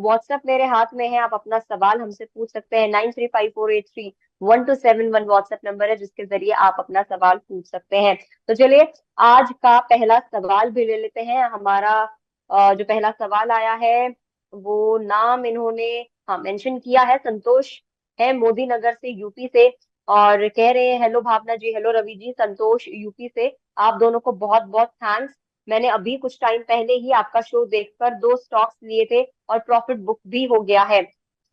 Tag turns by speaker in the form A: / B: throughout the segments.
A: WhatsApp मेरे हाथ में है, आप अपना सवाल हमसे पूछ सकते हैं। 9354831271 व्हाट्सएप नंबर है जिसके जरिए आप अपना सवाल पूछ सकते हैं। तो चलिए आज का पहला सवाल भी ले लेते हैं। हमारा जो पहला सवाल आया है वो नाम इन्होंने हाँ मेंशन किया है, संतोष है मोदी नगर से, यूपी से। और कह रहे हैं हेलो भावना जी, हेलो रवि जी, संतोष यूपी से। आप दोनों को बहुत बहुत थैंक्स। मैंने अभी कुछ टाइम पहले ही आपका शो देखकर 2 स्टॉक्स लिए थे और प्रॉफिट बुक भी हो गया है।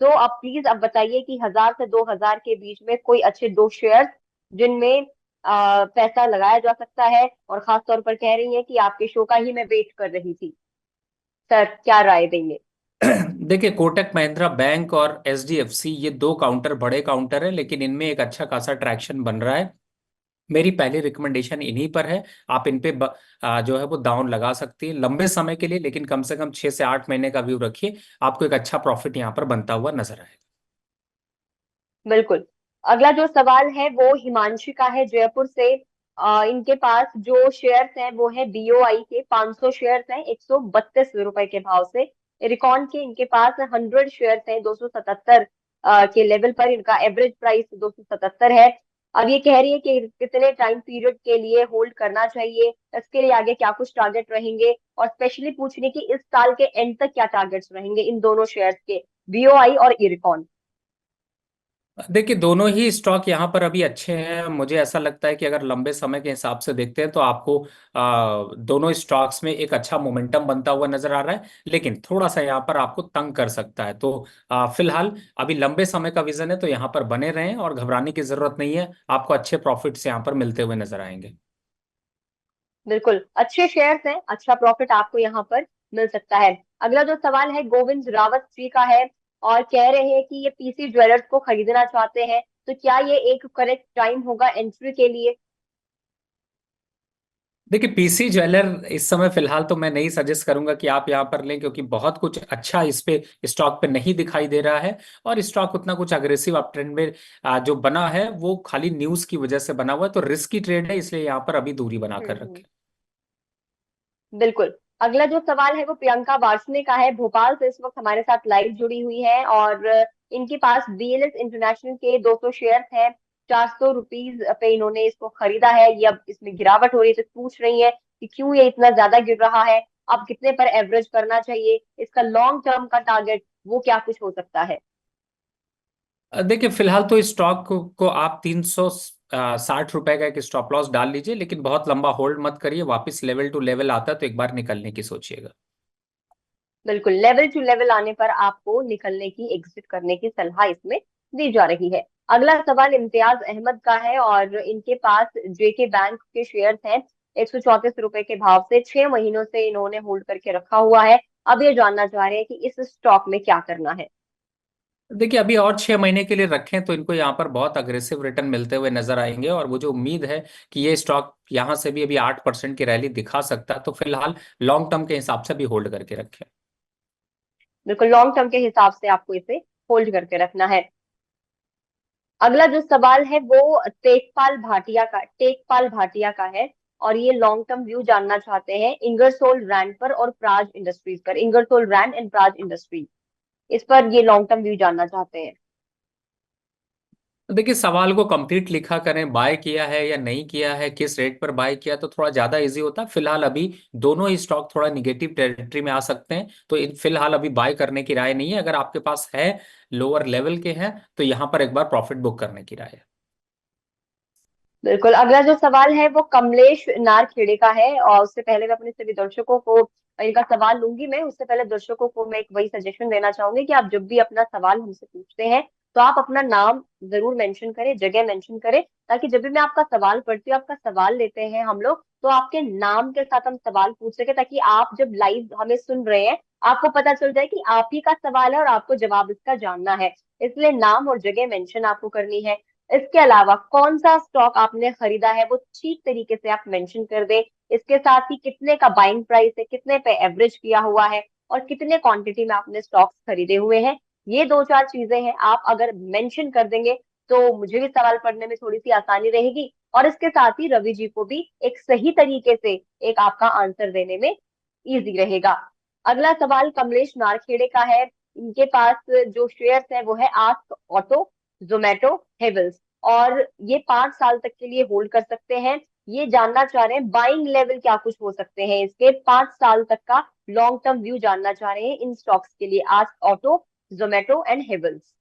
A: तो अब प्लीज अब बताइए कि 1000 से 2000 के बीच में कोई अच्छे 2 शेयर जिनमें पैसा लगाया जा सकता है। और खास तौर पर कह रही है कि आपके शो का ही मैं वेट कर रही थी। सर क्या राय देंगे?
B: देखिए, कोटक महिंद्रा बैंक और एचडीएफसी ये दो काउंटर बड़े काउंटर है, लेकिन इनमें एक अच्छा खासा ट्रैक्शन बन रहा है। मेरी पहली रिकमेंडेशन इन्हीं पर है। आप इन पे जो है वो दांव लगा सकती है लंबे समय के लिए, लेकिन कम से कम 6 से 8 महीने का व्यू रखिए। आपको एक अच्छा प्रॉफिट यहाँ पर बनता हुआ नजर आएगा।
A: बिल्कुल। अगला जो सवाल है वो हिमांशी का है, जयपुर से। इनके पास जो शेयर्स हैं वो है बीओआई के, 500 शेयर्स हैं 132 रुपए के भाव से। इरकॉन के इनके पास 100 शेयर्स हैं 277 के लेवल पर। इनका एवरेज प्राइस 277 है। अब ये कह रही है कि कितने टाइम पीरियड के लिए होल्ड करना चाहिए, इसके लिए आगे क्या कुछ टारगेट रहेंगे, और स्पेशली पूछ रही कि इस साल के एंड तक क्या टारगेट्स रहेंगे इन दोनों शेयर्स के, बीओआई और इरकॉन।
B: देखिए, दोनों ही स्टॉक यहाँ पर अभी अच्छे हैं। मुझे ऐसा लगता है कि अगर लंबे समय के हिसाब से देखते हैं तो आपको दोनों स्टॉक्स में एक अच्छा मोमेंटम बनता हुआ नजर आ रहा है, लेकिन थोड़ा सा यहाँ पर आपको तंग कर सकता है। तो फिलहाल अभी लंबे समय का विजन है, तो यहाँ पर बने रहें और घबराने की जरूरत नहीं है। आपको अच्छे प्रॉफिट्स यहाँ पर मिलते हुए नजर आएंगे।
A: बिल्कुल अच्छे शेयर्स हैं, अच्छा प्रॉफिट आपको यहाँ पर मिल सकता है। अगला जो सवाल है गोविंद रावत जी का है, और कह रहे हैं कि ये पीसी ज्वेलर्स को खरीदना चाहते हैं, तो क्या ये एक करेक्ट टाइम होगा एंट्री के लिए?
B: देखिए, पीसी ज्वेलर इस समय फिलहाल तो मैं नहीं सजेस्ट करूंगा कि आप यहाँ पर लें, क्योंकि बहुत कुछ अच्छा इस पे स्टॉक पे नहीं दिखाई दे रहा है। और स्टॉक उतना कुछ अग्रेसिव अप ट्रेंड में जो बना है वो खाली न्यूज की वजह से बना हुआ है, तो रिस्की ट्रेड है, इसलिए यहाँ पर अभी दूरी बनाकर
A: हम्म।
B: रखें।
A: बिल्कुल। अगला जो सवाल है वो प्रियंका वार्ष्णे का है, भोपाल से इस वक्त हमारे साथ लाइव जुड़ी हुई है। और इनके पास बीएलएस इंटरनेशनल के 200 शेयर्स हैं, 400 रुपीज पे इन्होंने इसको खरीदा है। ये अब इसमें गिरावट हो रही है, तो पूछ रही है कि क्यों ये इतना ज्यादा गिर रहा है, अब कितने पर एवरेज करना चाहिए, इसका लॉन्ग टर्म का टारगेट वो क्या कुछ हो सकता है?
B: देखिए, फिलहाल तो इस स्टॉक को आप 360 रुपए का एक स्टॉप लॉस डाल लीजिए, लेकिन बहुत लंबा होल्ड मत करिए। वापस लेवल टू लेवल आता है तो एक बार निकलने की सोचिएगा।
A: बिल्कुल, लेवल टू लेवल आने पर आपको निकलने की, एग्जिट करने की सलाह इसमें दी जा रही है। अगला सवाल इम्तियाज अहमद का है, और इनके पास जेके बैंक के शेयर्स हैं 134 रुपए के भाव से। 6 महीनों से इन्होंने होल्ड करके रखा हुआ है। अब ये जानना चाह रहे हैं कि इस स्टॉक में क्या करना है।
B: देखिए, अभी और 6 महीने के लिए रखें तो इनको यहाँ पर बहुत अग्रेसिव रिटर्न मिलते हुए नजर आएंगे, और वो जो उम्मीद है कि ये स्टॉक यहाँ से भी अभी 8% की रैली दिखा सकता है, तो फिलहाल लॉन्ग टर्म के हिसाब से भी होल्ड करके रखें।
A: बिल्कुल लॉन्ग टर्म के हिसाब से आपको इसे होल्ड करके रखना है। अगला जो सवाल है वो टेकपाल भाटिया का है, और ये लॉन्ग टर्म व्यू जानना चाहते हैं इंगरसोल रैंड पर और प्राज इंडस्ट्रीज पर। Ingersoll Rand and Praj Industries, इस पर ये लॉन्ग टर्म व्यू जानना चाहते हैं।
B: तो देखिए, सवाल को कंप्लीट लिखा करें, बाय किया है या नहीं किया है, किस रेट पर बाय किया, तो थोड़ा ज्यादा इजी होता है। फिलहाल अभी दोनों ही स्टॉक थोड़ा निगेटिव टेरिटरी में आ सकते हैं, तो फिलहाल अभी बाय करने की राय नहीं है। अगर आपके पास है, लोअर लेवल के हैं, तो यहाँ पर एक बार प्रॉफिट बुक करने की राय है।
A: बिल्कुल। अगला जो सवाल है वो कमलेश नारखेड़े का है, और उससे पहले मैं अपने सभी दर्शकों को इनका सवाल लूंगी। मैं उससे पहले दर्शकों को मैं एक वही सजेशन देना चाहूंगी कि आप जब भी अपना सवाल हमसे पूछते हैं तो आप अपना नाम जरूर मेंशन करें, जगह मेंशन करें, ताकि जब भी मैं आपका सवाल पढ़ती हूँ, आपका सवाल लेते हैं हम लोग, तो आपके नाम के साथ हम सवाल पूछ सके, ताकि आप जब लाइव हमें सुन रहे हैं आपको पता चल जाए कि आप ही का सवाल है और आपको जवाब इसका जानना है। इसलिए नाम और जगह मेंशन आपको करनी है। इसके अलावा कौन सा स्टॉक आपने खरीदा है वो ठीक तरीके से आप मेंशन कर दें। इसके साथ ही कितने का बाइंग प्राइस है, कितने पे एवरेज किया हुआ है, और कितने क्वांटिटी में आपने स्टॉक्स खरीदे हुए हैं। ये 2-4 चीजें हैं, आप अगर मेंशन कर देंगे तो मुझे भी सवाल पढ़ने में थोड़ी सी आसानी रहेगी, और इसके साथ ही रवि जी को भी एक सही तरीके से एक आपका आंसर देने में इजी रहेगा। अगला सवाल कमलेश नारखेड़े का है, इनके पास जो शेयर्स है वो है आस्क ऑटो, जोमेटो, हेवल्स, और ये 5 साल तक के लिए होल्ड कर सकते हैं। ये जानना चाह रहे हैं बाइंग लेवल क्या कुछ हो सकते हैं इसके, 5 साल तक का लॉन्ग टर्म व्यू जानना चाह रहे हैं इन स्टॉक्स के लिए, ask auto, Zomato and Havells.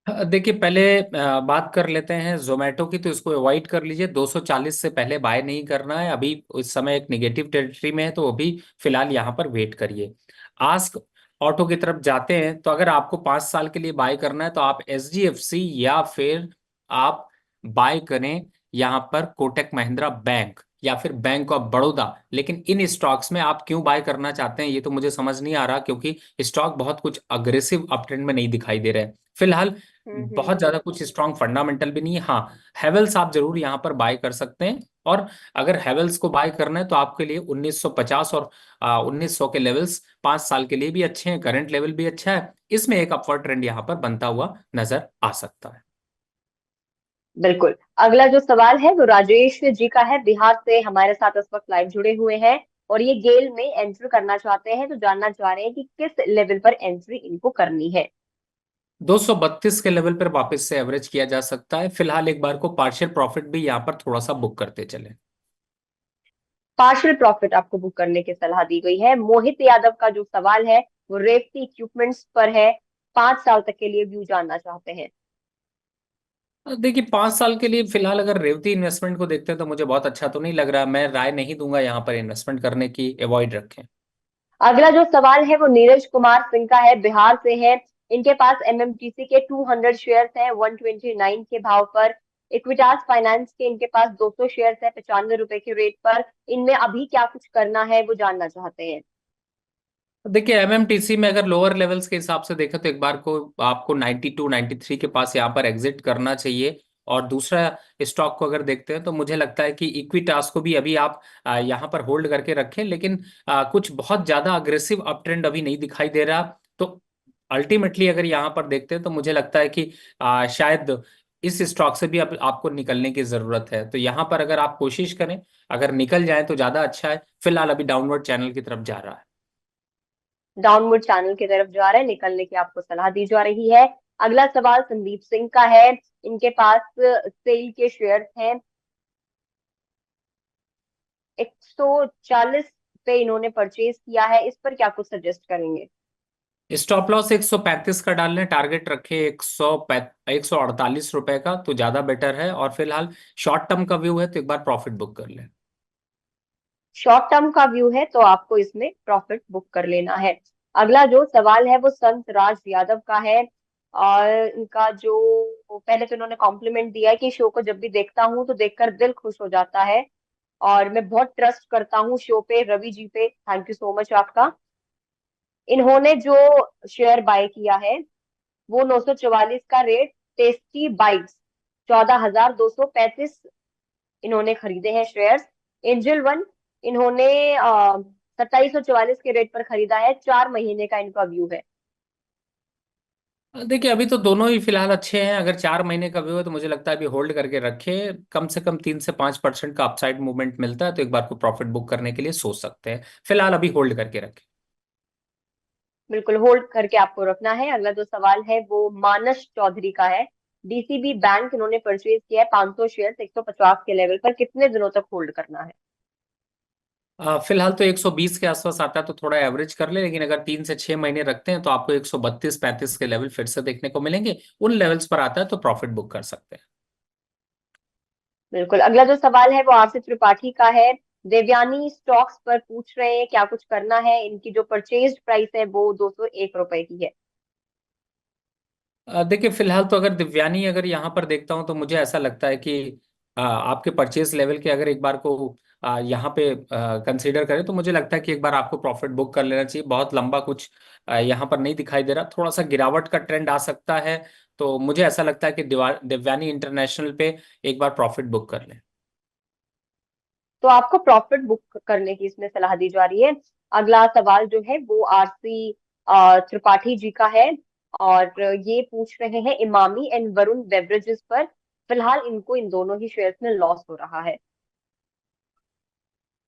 B: देखिए पहले बात कर लेते हैं जोमेटो की, तो इसको अवॉइड कर लीजिए। 240 से पहले बाय नहीं करना है, अभी इस समय एक निगेटिव टेरिटरी में है, तो अभी फिलहाल यहाँ पर वेट करिए। आस्क ऑटो की तरफ जाते हैं, तो अगर आपको 5 साल के लिए बाय करना है तो आप एचडीएफसी या फिर आप बाय करें यहाँ पर कोटक महिंद्रा बैंक या फिर बैंक ऑफ बड़ौदा। लेकिन इन स्टॉक्स में आप क्यों बाय करना चाहते हैं ये तो मुझे समझ नहीं आ रहा, क्योंकि स्टॉक बहुत कुछ अग्रेसिव अपट्रेंड में नहीं दिखाई दे रहे हैं फिलहाल। बहुत
A: हम्म।
B: ज्यादा कुछ स्ट्रॉन्ग फंडामेंटल भी नहीं है। हाँ, हेवेल्स आप जरूर यहाँ पर बाय कर सकते हैं। और अगर हेवेल्स को बाय करना है तो आपके लिए 1950 और 1900 के लेवल्स 5 साल के लिए भी अच्छे हैं, करंट लेवल भी अच्छा है, इसमें एक अपवर्ड ट्रेंड यहाँ पर बनता हुआ नजर आ सकता है।
A: बिल्कुल। अगला जो सवाल है वो राजेश जी का है, बिहार से हमारे साथ इस वक्त लाइव जुड़े हुए हैं, और ये गेल में एंटर करना चाहते हैं, तो जानना चाह रहे हैं कि किस लेवल पर एंट्री इनको करनी है।
B: 232 के लेवल पर वापस से एवरेज किया जा सकता है फिलहाल, एक बार को पार्शियल प्रॉफिट भी यहाँ पर थोड़ा सा बुक करते चले।
A: पार्शियल प्रॉफिट आपको बुक करने की सलाह दी गई है। मोहित यादव का जो सवाल है वो रेवती इक्विपमेंट्स पर है, 5 साल तक के लिए व्यू जानना चाहते हैं।
B: देखिए 5 साल के लिए फिलहाल अगर रेवती इन्वेस्टमेंट को देखते हैं तो मुझे बहुत अच्छा तो नहीं लग रहा, मैं राय नहीं दूंगा यहाँ पर इन्वेस्टमेंट करने की, अवॉइड रखें।
A: अगला जो सवाल है वो नीरज कुमार सिंह का है, बिहार से है। इनके पास एमएमटीसी के 200 शेयर्स हैं 129 के भाव पर। इक्विटास फाइनेंस के इनके पास 200 शेयर्स है 95 रुपए के रेट पर। इनमें अभी क्या कुछ करना है वो जानना चाहते हैं।
B: देखिए एमएमटीसी में अगर लोअर लेवल्स के हिसाब से देखें तो एक बार को आपको 92 93 के पास यहाँ पर एग्जिट करना चाहिए। और दूसरा स्टॉक को अगर देखते हैं तो मुझे लगता है कि इक्विटास को भी अभी आप यहाँ पर होल्ड करके रखें, लेकिन कुछ बहुत ज्यादा अग्रेसिव अप ट्रेंड अभी नहीं दिखाई दे रहा। तो अल्टीमेटली अगर यहाँ पर देखते हैं तो मुझे लगता है कि शायद इस स्टॉक से भी अब आपको निकलने की जरूरत है। तो यहाँ पर अगर आप कोशिश करें, अगर निकल जाए तो ज्यादा अच्छा है, फिलहाल अभी डाउनवर्ड चैनल की तरफ जा रहा है।
A: डाउनवर्ड चैनल की तरफ जा रहा है, निकलने की आपको सलाह दी जा रही है। अगला सवाल संदीप सिंह का है। इनके पास सेल के शेयर्स हैं 140 पे इन्होंने परचेज किया है, इस पर क्या कुछ सजेस्ट करेंगे।
B: स्टॉप लॉस 135 का डाल लें, टारगेट रखे 148 रुपए का, तो ज्यादा बेटर है। और फिलहाल शॉर्ट टर्म का व्यू है तो एक बार प्रॉफिट बुक कर लें।
A: शॉर्ट टर्म का व्यू है तो आपको इसमें प्रॉफिट बुक कर लेना है। अगला जो सवाल है वो संत राज यादव का है, और इनका जो, पहले तो इन्होंने कॉम्प्लीमेंट दिया है कि शो को जब भी देखता हूँ तो देखकर दिल खुश हो जाता है, और मैं बहुत ट्रस्ट करता हूँ शो पे, रवि जी पे, थैंक यू सो मच आपका। इन्होंने जो शेयर बाय किया है वो 944 का रेट, टेस्टी बाइट्स 14,235 इन्होंने खरीदे हैं शेयर्स। एंजल वन इन्होंने 2744 के रेट पर खरीदा है, 4 महीने का इनका व्यू है।
B: देखिए अभी तो दोनों ही फिलहाल अच्छे हैं, अगर 4 महीने का व्यू है तो मुझे लगता है अभी होल्ड करके रखे, कम से कम 3 से 5% का अपसाइड मूवमेंट मिलता है तो एक बार को प्रॉफिट बुक करने के लिए सोच सकते हैं। फिलहाल अभी होल्ड करके रखें।
A: बिल्कुल होल्ड करके आपको रखना है। अगला जो सवाल है वो मानस चौधरी का है। डीसीबी बैंक इन्होंने परचेज किया है 500 शेयर 150 के लेवल पर, कितने दिनों तक होल्ड करना है।
B: फिलहाल तो 120 के आसपास आता है तो थोड़ा एवरेज कर ले, लेकिन अगर 3 से 6 महीने रखते हैं तो आपको 132 35 के लेवल फिर से देखने को मिलेंगे, उन लेवल्स पर आता है तो प्रॉफिट बुक कर सकते हैं।
A: बिल्कुल। अगला जो सवाल है वो आरसी त्रिपाठी का है। देवयानी स्टॉक्स पर पूछ रहे हैं क्या कुछ करना है, इनकी जो परचेज प्राइस है वो 201 रुपए की है।
B: देखिए फिलहाल तो अगर दिव्यानी अगर यहाँ पर देखता हूँ तो मुझे ऐसा लगता है कि आपके परचेज लेवल के अगर एक बार को यहाँ पे कंसीडर करें तो मुझे लगता है कि एक बार आपको प्रॉफिट बुक कर लेना चाहिए। बहुत लंबा कुछ यहाँ पर नहीं दिखाई दे रहा, थोड़ा सा गिरावट का ट्रेंड आ सकता है, तो मुझे ऐसा लगता है कि दिव्यानी इंटरनेशनल पे एक बार प्रॉफिट बुक कर लें।
A: तो आपको प्रॉफिट बुक करने की इसमें सलाह दी जा रही है। अगला सवाल जो है वो आरसी त्रिपाठी जी का है, और ये पूछ रहे हैं इमामी एंड वरुण बेवरेजेस पर। फिलहाल इनको इन दोनों ही शेयर्स में लॉस हो रहा है।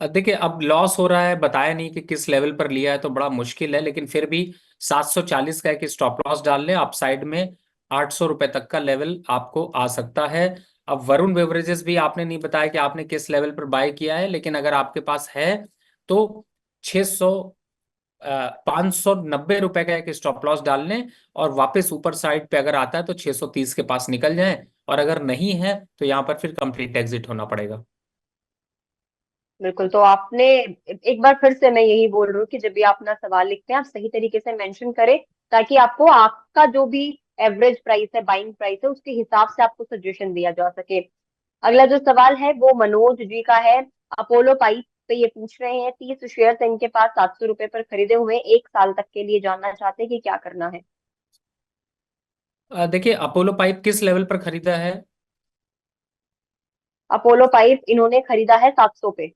B: देखिए अब लॉस हो रहा है, बताया नहीं कि किस लेवल पर लिया है तो बड़ा मुश्किल है, लेकिन फिर भी 740 का एक स्टॉप लॉस डाल लें। अप साइड में 800 रुपए तक का लेवल आपको आ सकता है। अब वरुण बेवरेजेस भी आपने नहीं बताया कि आपने किस लेवल पर बाय किया है, लेकिन अगर आपके पास है तो 600 590 रुपए का एक स्टॉप लॉस डाल लें, और वापस ऊपर साइड पे अगर आता है तो 630 के पास निकल जाएं, और अगर नहीं है तो यहां पर फिर कंप्लीट एग्जिट होना पड़ेगा।
A: बिल्कुल। तो आपने एक बार फिर से मैं यही बोल रही हूँ कि जब भी आप अपना सवाल लिखते हैं आप सही तरीके से मेंशन करें, ताकि आपको आपका जो भी एवरेज प्राइस है, बाइंग प्राइस है, उसके हिसाब से आपको सजेशन दिया जा सके। अगला जो सवाल है वो मनोज जी का है। अपोलो पाइप पे ये पूछ रहे हैं, 30 शेयर इनके पास 700 रुपए पर खरीदे हुए, 1 साल तक के लिए जानना चाहते हैं कि क्या करना है।
B: देखिए अपोलो पाइप किस लेवल पर खरीदा है?
A: अपोलो पाइप इन्होंने खरीदा है 700 पे।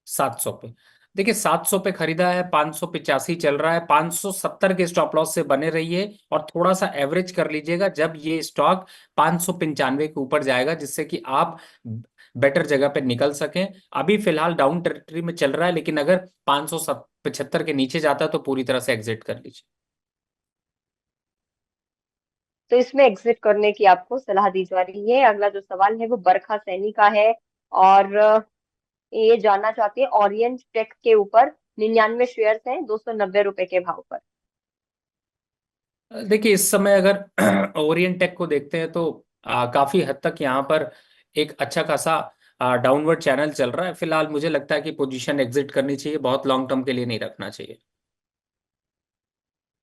B: 700 पे। देखिए 700 पे खरीदा है, 585 चल रहा है, 570 के स्टॉप लॉस से बने रहिए, और थोड़ा सा एवरेज कर लीजिएगा जब ये स्टॉक 595 के ऊपर जाएगा, जिससे कि आप बेटर जगह पे निकल सकें। अभी फिलहाल डाउन टेरिटरी में चल रहा है, लेकिन अगर 575 के नीचे जाता है तो पूरी तरह से एग्जिट कर लीजिए।
A: तो इसमें एग्जिट करने की आपको सलाह दी जा रही है। अगला जो सवाल है वो बरखा सैनी का है, और ये जानना चाहती है ओरिएंट टेक के ऊपर। 99 शेयर हैं, 290 रुपए के भाव पर।
B: देखिए इस समय अगर ओरिएंट टेक को देखते हैं तो काफी हद तक यहाँ पर एक अच्छा खासा डाउनवर्ड चैनल चल रहा है। फिलहाल मुझे लगता है कि पोजीशन एग्जिट करनी चाहिए, बहुत लॉन्ग टर्म के लिए नहीं रखना चाहिए।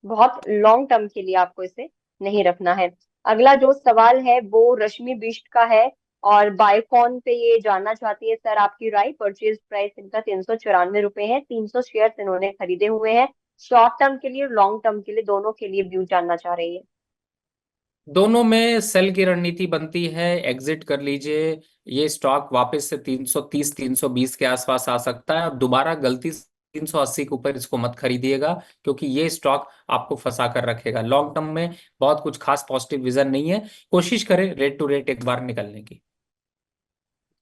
A: बहुत लॉन्ग टर्म के लिए आपको इसे नहीं रखना है। अगला जो सवाल है वो रश्मि बिष्ट का है, और बायकॉन पे ये जानना चाहती है सर आपकी राय। परचेज प्राइस इनका 394 रुपए है, 300 शेयर इन्होंने खरीदे हुए हैं। शॉर्ट टर्म के लिए और लॉन्ग टर्म के लिए, दोनों के लिए व्यू जानना चाह रही है।
B: दोनों में सेल की रणनीति बनती है, एग्जिट कर लीजिए। ये स्टॉक वापस से 330 320 के आसपास आ सकता है, और दोबारा गलती से 380 के ऊपर इसको मत खरीदिएगा, क्योंकि ये स्टॉक आपको फंसा कर रखेगा। लॉन्ग टर्म में बहुत कुछ खास पॉजिटिव विजन नहीं है। कोशिश करें रेट टू रेट एक बार निकलने की।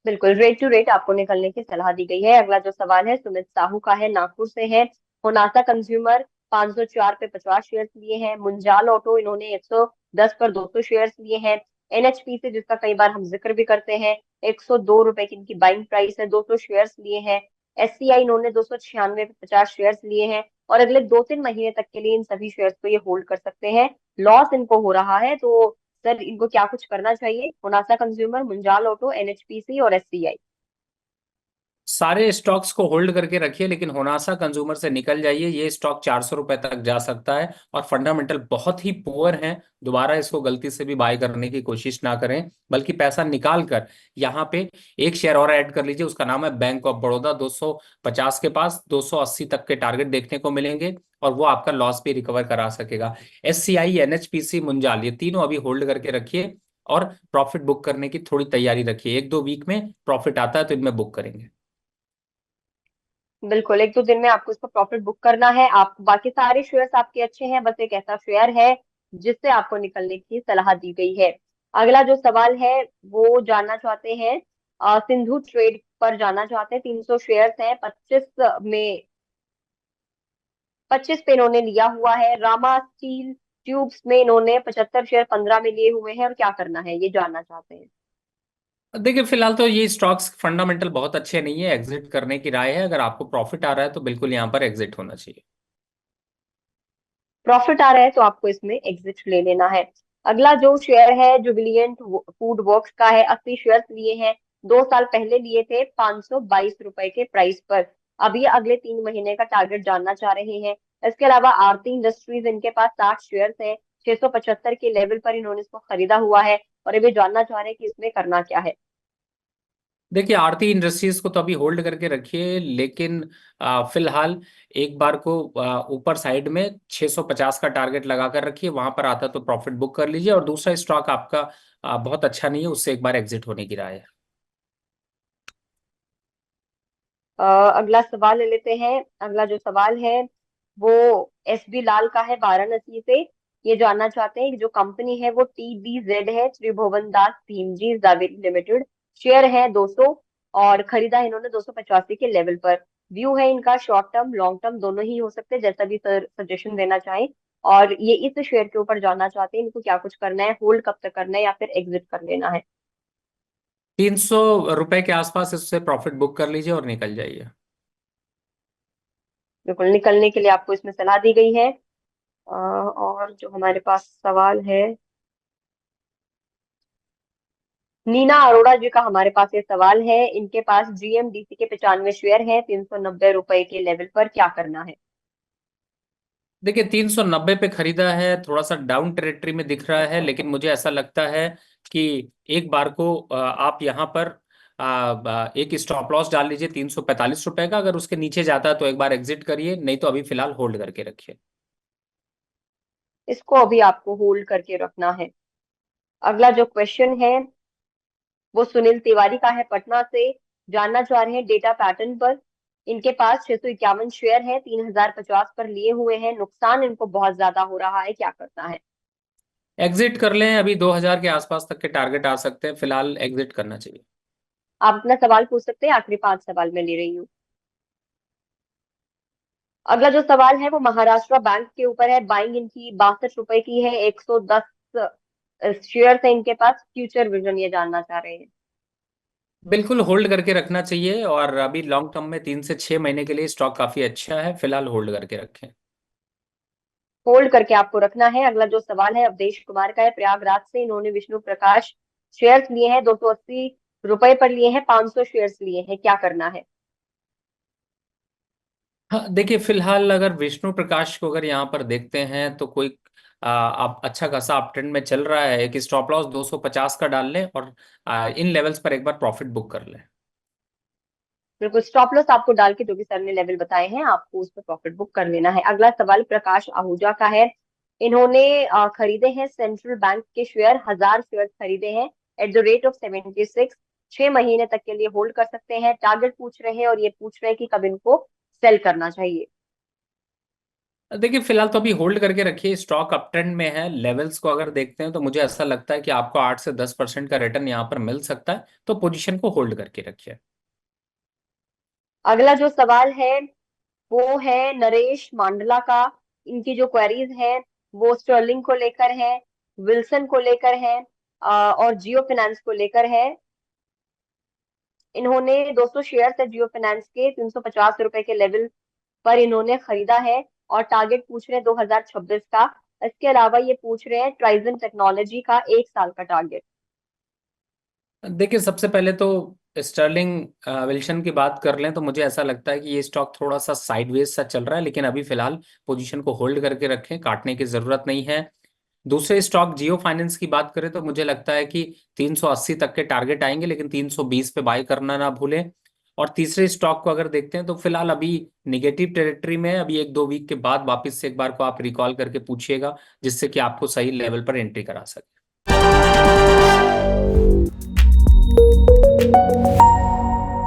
A: बिल्कुल, रेट टू रेट आपको निकलने की सलाह दी गई है। अगला जो सवाल है सुमित साहू का है, नागपुर से है। होनासा कंज्यूमर 504 पे 50 शेयर लिए हैं। मुंजाल ऑटो इन्होंने 110 पर 200 शेयर लिए हैं। एनएचपीसी जिसका कई बार हम जिक्र भी करते हैं, 102 रुपए की इनकी बाइंग प्राइस है, 200 शेयर लिए हैं। एससीआई इन्होंने 296 पे 50 शेयर लिए हैं, और अगले 2-3 महीने तक के लिए इन सभी शेयर्स को ये होल्ड कर सकते हैं। लॉस इनको हो रहा है, तो सर इनको क्या कुछ करना चाहिए? Honasa consumer, Munjal auto, NHPC और एससीआई।
B: सारे स्टॉक्स को होल्ड करके रखिए, लेकिन होनासा कंज्यूमर से निकल जाइए। ये स्टॉक 400 रुपए तक जा सकता है, और फंडामेंटल बहुत ही पुअर हैं। दोबारा इसको गलती से भी बाय करने की कोशिश ना करें, बल्कि पैसा निकाल कर यहाँ पे एक शेयर और ऐड कर लीजिए। उसका नाम है बैंक ऑफ बड़ौदा। 250 के पास 280 तक के टारगेट देखने को मिलेंगे, और वो आपका लॉस भी रिकवर करा सकेगा। एससीआई, एनएचपीसी, मुंजाल, ये तीनों अभी होल्ड करके रखिए, और प्रॉफिट बुक करने की थोड़ी तैयारी रखिए। 1-2 वीक में प्रॉफिट आता है तो इनमें बुक करेंगे।
A: बिल्कुल, 1-2 दिन में आपको इसका प्रॉफिट बुक करना है। आप बाकी सारे शेयर्स आपके अच्छे हैं, बस एक ऐसा शेयर है जिससे आपको निकलने की सलाह दी गई है। अगला जो सवाल है वो जानना चाहते हैं, सिंधु ट्रेड पर जानना चाहते हैं। 300 शेयर्स हैं, 25 पे इन्होंने लिया हुआ है। रामा स्टील ट्यूब्स में इन्होंने 75 शेयर 15 में लिए हुए हैं, और क्या करना है ये जानना चाहते हैं।
B: देखिए फिलहाल तो ये स्टॉक्स फंडामेंटल बहुत अच्छे नहीं है, एग्जिट करने की राय है। अगर आपको प्रॉफिट आ रहा है तो बिल्कुल यहाँ पर एग्जिट होना चाहिए।
A: प्रॉफिट आ रहा है तो आपको इसमें एग्जिट ले लेना है। अगला जो शेयर है जुबिलियंट फूड वर्क्स का है, 80 शेयर लिए हैं। 2 साल पहले लिए थे 522 रुपए के प्राइस पर। अभी अगले 3 महीने का टारगेट जानना चाह रहे हैं। इसके अलावा आरती इंडस्ट्रीज, इनके पास 60 शेयर है। 675 के लेवल पर इन्होंने इसको खरीदा हुआ है, और अभी जानना चाह रहे हैं कि इसमें करना क्या है।
B: देखिए आरती इंडस्ट्रीज को तो अभी होल्ड करके रखिए, लेकिन फिलहाल एक बार को ऊपर साइड में 650 का टारगेट लगा कर रखिए। वहां पर आता तो प्रॉफिट बुक कर लीजिए, और दूसरा स्टॉक आपका बहुत अच्छा नहीं है, उससे एक बार एग्जिट होने की राय है।
A: अगला सवाल ले लेते हैं। अगला जो सवाल है वो एसबी लाल का है, वाराणसी से। ये जानना चाहते हैं कि जो कंपनी है वो TBZ है, त्रिभुवन दास भीमजी जावेरी लिमिटेड। शेयर है 200। और खरीदा है इन्होंने 285 के लेवल पर। व्यू है इनका शॉर्ट टर्म लॉन्ग टर्म दोनों ही हो सकते हैं, जैसा भी सर सजेशन देना चाहें। और ये इस शेयर के ऊपर जानना चाहते हैं इनको क्या कुछ करना है, होल्ड कब तक करना है या फिर एग्जिट कर लेना है।
B: 300 रुपए के आसपास इससे प्रॉफिट बुक कर लीजिए और निकल जाइए।
A: बिल्कुल, निकलने के लिए आपको इसमें सलाह दी गई है। और जो हमारे पास सवाल है, नीना अरोड़ा जी का हमारे पास ये सवाल है। इनके पास जीएमडीसी के 95 शेयर हैं 390 रुपए के लेवल पर, क्या करना है।
B: देखिए 390 पे खरीदा है, थोड़ा सा डाउन टेरिटरी में दिख रहा है, लेकिन मुझे ऐसा लगता है कि एक बार को आप यहाँ पर एक स्टॉप लॉस डाल लीजिए 345 रुपए का। अगर उसके नीचे जाता है तो एक बार एग्जिट करिए, नहीं तो अभी फिलहाल होल्ड करके रखिए।
A: इसको अभी आपको होल्ड करके रखना है। अगला जो क्वेश्चन है वो सुनील तिवारी का है पटना से। जानना चाह रहे हैं डेटा पैटर्न पर। इनके पास 651 शेयर है, 3050 पर लिए हुए हैं, नुकसान इनको बहुत ज्यादा हो रहा है, क्या करना है।
B: एग्जिट कर लें, अभी 2000 के आसपास तक के टारगेट आ सकते हैं, फिलहाल एग्जिट करना चाहिए।
A: आप अपना सवाल पूछ सकते हैं, आखिरी 5 सवाल मैं ले रही हूँ। अगला जो सवाल है वो महाराष्ट्र बैंक के ऊपर है। बाइंग इनकी 62 रुपए की है, 110 शेयर है इनके पास। फ्यूचर विजन ये जानना चाह रहे हैं।
B: बिल्कुल होल्ड करके रखना चाहिए, और अभी लॉन्ग टर्म में 3 से 6 महीने के लिए स्टॉक काफी अच्छा है, फिलहाल होल्ड करके रखें।
A: होल्ड करके आपको रखना है। अगला जो सवाल है अवधेश कुमार का है प्रयागराज से। इन्होंने विष्णु प्रकाश शेयर्स लिए हैं, 280 रुपए पर लिए हैं, 500 शेयर्स लिए हैं, क्या करना है।
B: हाँ देखिए, फिलहाल अगर विष्णु प्रकाश को अगर यहाँ पर देखते हैं तो कोई आप अच्छा खासा अप ट्रेंड में चल रहा है, एक स्टॉप लॉस 250 का डाल लें और इन लेवल्स पर एक बार प्रॉफिट बुक कर लें।
A: बिल्कुल, स्टॉप लॉस आपको डाल के जो भी सर ने लेवल बताए हैं आपको उस पर प्रॉफिट बुक कर लेना है। अगला सवाल प्रकाश आहूजा का है। इन्होंने खरीदे हैं सेंट्रल बैंक के शेयर, 1000 शेयर खरीदे हैं एट द रेट ऑफ 76। 6 महीने तक के लिए होल्ड कर सकते हैं। टारगेट पूछ रहे हैं और ये पूछ रहे हैं कि कब इनको सेल करना चाहिए।
B: देखिए फिलहाल तो अभी होल्ड करके रखिए, स्टॉक अप ट्रेंड में है। लेवल्स को अगर देखते हैं तो मुझे ऐसा लगता है कि आपको 8 से 10% का रिटर्न यहाँ पर मिल सकता है, तो पोजीशन को होल्ड करके रखिए।
A: अगला जो सवाल है वो है नरेश मांडला का। इनकी जो क्वेरीज हैं वो स्टर्लिंग को लेकर है, विल्सन को लेकर है, और जियो फाइनेंस को लेकर है। इन्होंने 200 शेयर है जियो फाइनेंस के 350 रुपए के लेवल पर इन्होंने खरीदा है और टारगेट पूछ रहे हैं 2026 का। इसके अलावा ये पूछ रहे हैं ट्राइजन टेक्नोलॉजी का 1 साल का टारगेट।
B: देखिए सबसे पहले तो स्टर्लिंग विल्सन की बात कर लें तो मुझे ऐसा लगता है कि ये स्टॉक थोड़ा सा साइडवेज सा चल रहा है, लेकिन अभी फिलहाल पोजीशन को होल्ड करके रखें, काटने की जरूरत नहीं है। दूसरे स्टॉक जियो फाइनेंस की बात करें तो मुझे लगता है कि 380 तक के टारगेट आएंगे, लेकिन 320 पे बाय करना ना भूलें। और तीसरे स्टॉक को अगर देखते हैं तो फिलहाल अभी निगेटिव टेरिटरी में है, अभी 1-2 वीक के बाद वापस से एक बार को आप रिकॉल करके पूछिएगा, जिससे कि आपको सही लेवल पर एंट्री करा सके।